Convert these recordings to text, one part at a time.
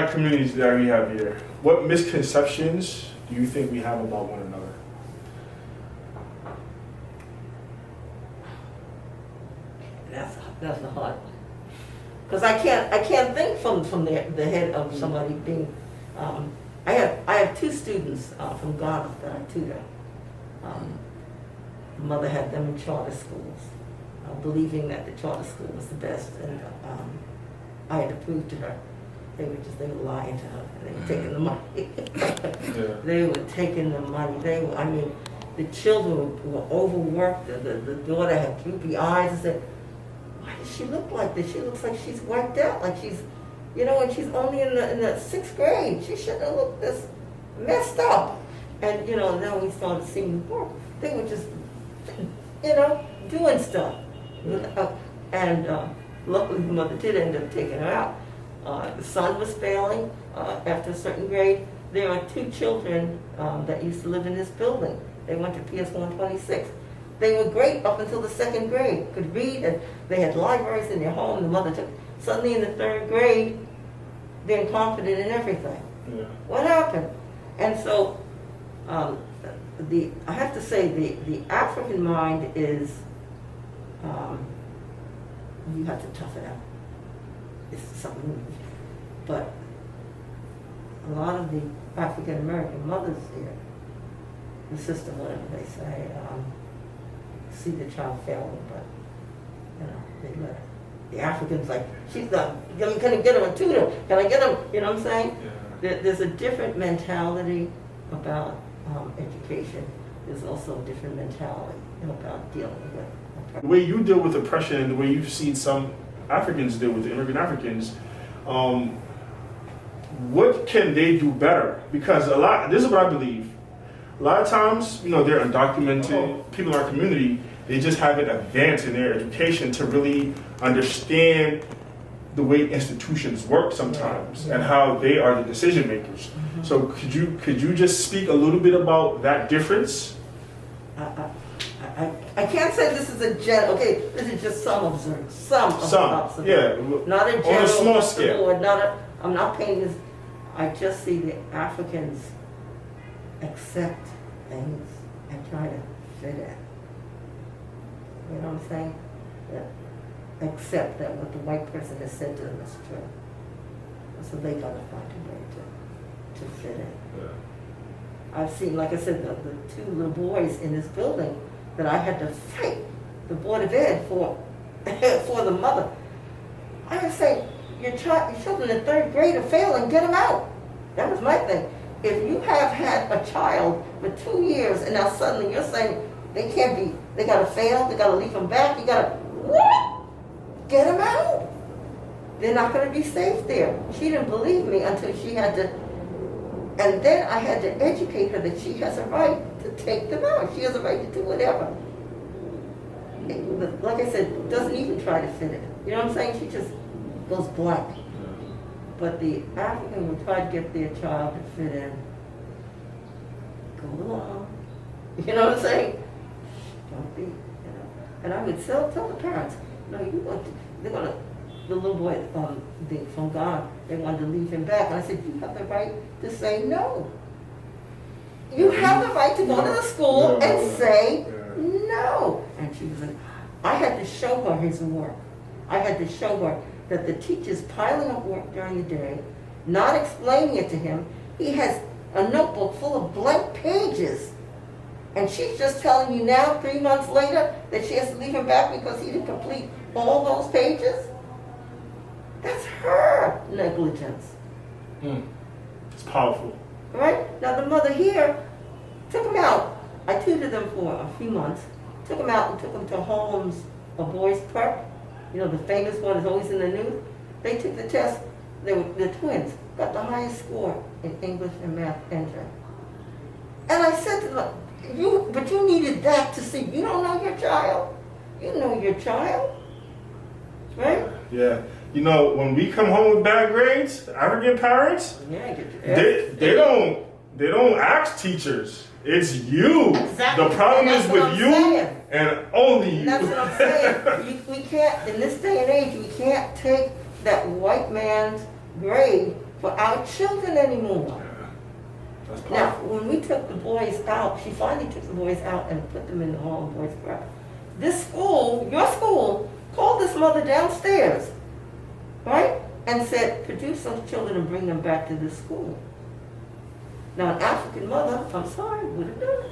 black communities that we have here, what misconceptions do you think we have about one another? That's a hard one. Because I can't think from the head of somebody being. I have two students from Ghana that I tutor. Mother had them in charter schools, believing that the charter school was the best, and I had to prove to her they were lying to her, and they were taking the money. Yeah. They were taking the money. The children were overworked. The daughter had droopy eyes. I said, why does she look like this? She looks like she's wiped out, like she's, and she's only in the 6th grade. She shouldn't have looked this messed up. And, now we started seeing the work. They were just, doing stuff. And luckily the mother did end up taking her out. The son was failing after a certain grade. There are 2 children that used to live in this building. They went to PS 126. They were great up until the 2nd grade, could read, and they had libraries in their home. The mother took. Suddenly in the 3rd grade, they're confident in everything. Yeah. What happened? And so, I have to say, the African mind is, you have to tough it out. It's something, but a lot of the African American mothers here, the system, whatever they say, see the child failing, but they let her. The Africans like, she's not, can I get him a tutor? Can I get him, you know what I'm saying? Yeah. There's a different mentality about education. There's also a different mentality about dealing with oppression. The way you deal with oppression and the way you've seen some Africans deal with the immigrant Africans, what can they do better? Because this is what I believe. A lot of times, they're undocumented people in our community. They just haven't advanced in their education to really understand the way institutions work sometimes and how they are the decision makers. Mm-hmm. So could you just speak a little bit about that difference? I can't say this is a general. Okay, this is just some observers. Some. Yeah. Not a general. On a small scale. I'm not painting this. I just see the Africans accept things and try to fit in. You know what I'm saying? Yeah. Accept that what the white person has said to them is true. So they gotta find a way to fit in. Yeah. I've seen, like I said, the 2 little boys in this building that I had to fight the Board of Ed for the mother. I would say, your children in 3rd grade are failing, get them out. That was my thing. If you have had a child for 2 years and now suddenly you're saying they can't be, they gotta fail, they gotta leave them back, you gotta, what? Get them out. They're not gonna be safe there. She didn't believe me until she had to, and then I had to educate her that she has a right to take them out. She has a right to do whatever. Like I said, doesn't even try to fit in. You know what I'm saying? She just goes blank. But the African will try to get their child to fit in. Go along. You know what I'm saying? Don't be, And I would tell the parents, no, the little boy from Ghana, they wanted to leave him back. And I said, you have the right to say no. You have the right to go to the school and say no. And she was like, I had to show her his work. I had to show her that the teacher's piling up work during the day, not explaining it to him. He has a notebook full of blank pages. And she's just telling you now, 3 months later, that she has to leave him back because he didn't complete all those pages? That's her negligence. It's powerful. Right? Now the mother here took him out. I tutored them for a few months. Took him out and took him to Holmes, a boys' prep. The famous one is always in the news. They took the test. The twins got the highest score in English and math engine. And I said to them, but you needed that to see. You don't know your child. You know your child. Right? Yeah. When we come home with bad grades, African parents, they don't ask teachers. It's you. Exactly. The problem is with you and only you. That's what I'm saying. We can't, in this day and age, we can't take that white man's grade for our children anymore. Yeah. That's Now, powerful. when we took the boys out, she finally took the boys out and put them in the hall and boys prep. This school, your school, called this mother downstairs, right? And said, produce those children and bring them back to this school. Now, an African mother, I'm sorry, would have done it.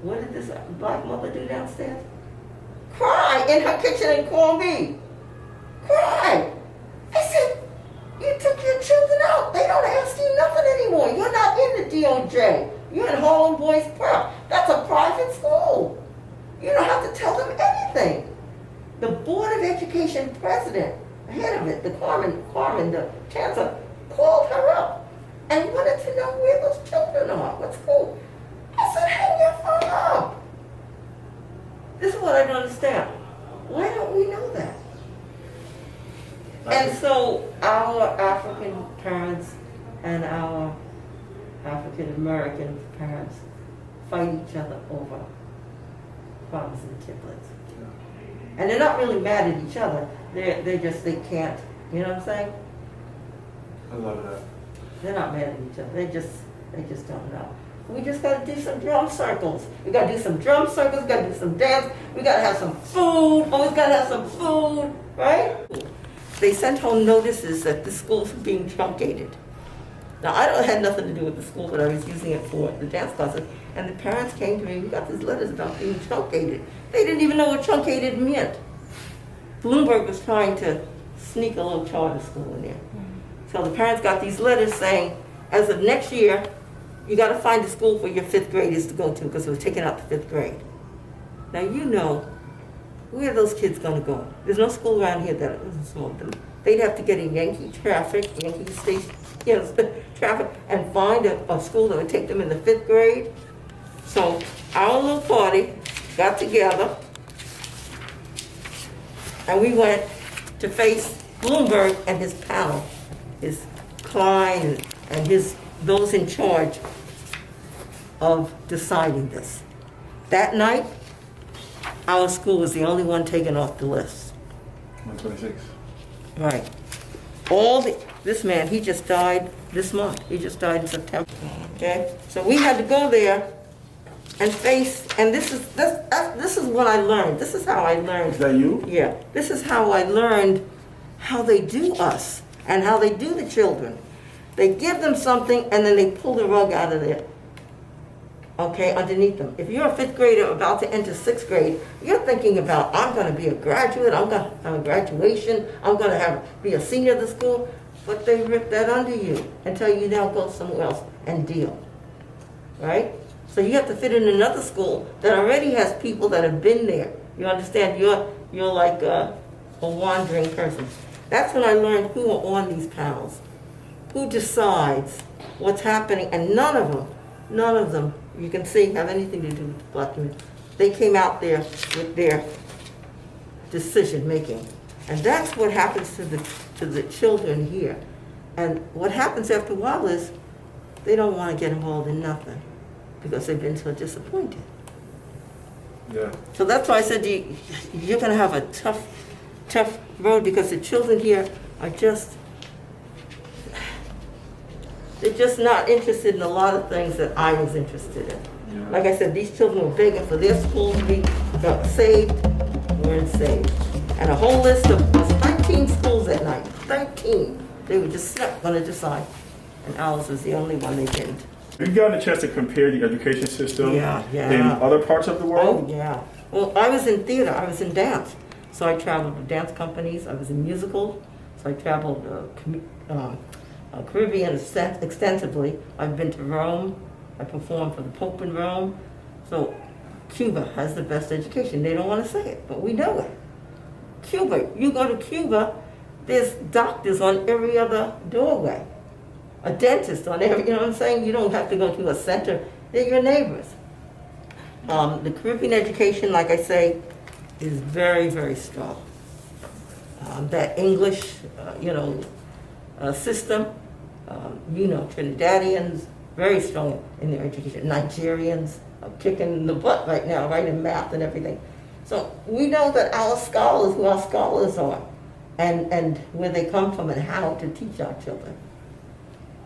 What did this black mother do downstairs? Cry in her kitchen and call me. Cry. I said, you took your children out. They don't ask you nothing anymore. You're not in the DOJ. You're in Harlem Boys Prep. That's a private school. You don't have to tell them anything. The Board of Education president, head of it, the Carmen, the chancellor, called her up and wanted to know where those children are, what school. I said, hang your phone up. This is what I don't understand. Why don't we know that? And so our African parents and our African American parents fight each other over crumbs and tiplets. And they're not really mad at each other. They can't. You know what I'm saying? I love that. They're not mad at each other. They just don't know. We just got to do some drum circles. We got to do some drum circles. We got to do some dance. We got to have some food. Always got to have some food, right? They sent home notices that the schools were being truncated. Now, I don't had nothing to do with the school, but I was using it for the dance classes. And the parents came to me, we got these letters about being truncated. They didn't even know what truncated meant. Bloomberg was trying to sneak a little charter school in there. So the parents got these letters saying, as of next year, you got to find a school for your 5th graders to go to because we're taking out the 5th grade. Now, you know, where are those kids going to go? There's no school around here that isn't small. They'd have to get in Yankee station, traffic, and find a school that would take them in the 5th grade. So our little party got together, and we went to face Bloomberg and his panel, his Klein and those in charge of deciding this. That night, our school was the only one taken off the list. 126. Right. This man, he just died this month. He just died in September. Okay? So we had to go there and face, and this is what I learned. This is how I learned. Is that you? Yeah. This is how I learned how they do us and how they do the children. They give them something and then they pull the rug out of there. Okay, underneath them. If you're a 5th grader about to enter 6th grade, you're thinking about, I'm going to be a graduate, I'm going to have a graduation, I'm going to be a senior at the school, but they rip that under you and tell you now go somewhere else and deal. Right? So you have to fit in another school that already has people that have been there. You understand? You're like a wandering person. That's when I learned who are on these panels, who decides what's happening, and none of them, you can see, have anything to do with the black community. They came out there with their decision making. And that's what happens to the children here. And what happens after a while is they don't want to get involved in nothing because they've been so disappointed. Yeah. So that's why I said you're going to have a tough road because the children here are they're just not interested in a lot of things that I was interested in. Yeah. Like I said, these children were begging for their school to be saved, weren't saved. And a whole list of 13 schools that night, 13. They were just going to decide. And ours was the only one they didn't. Have you gotten a chance to compare the education system Yeah. in other parts of the world? Oh, yeah. Well, I was in theater. I was in dance. So I traveled with dance companies. I was in musicals. So I traveled Caribbean extensively. I've been to Rome. I performed for the Pope in Rome. So Cuba has the best education. They don't want to say it, but we know it. Cuba, you go to Cuba, there's doctors on every other doorway. A dentist on every, you know what I'm saying? You don't have to go to a center. They're your neighbors. The Caribbean education, like I say, is very, very strong. That English, system, Trinidadians, very strong in their education. Nigerians are kicking the butt right now, right, in math and everything. So we know that our scholars, who our scholars are, and where they come from and how to teach our children.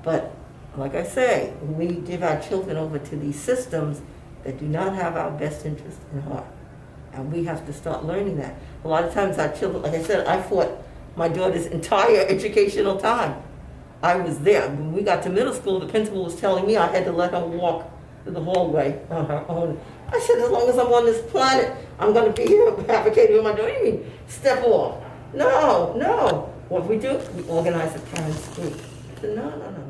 But like I say, we give our children over to these systems that do not have our best interest in heart. And we have to start learning that. A lot of times our children, like I said, I fought my daughter's entire educational time. I was there. When we got to middle school, the principal was telling me I had to let her walk to the hallway on her own. I said, as long as I'm on this planet, I'm going to be here advocating with my daughter. What do you mean, step off? No. What we do, we organize a parents' group. I said, no.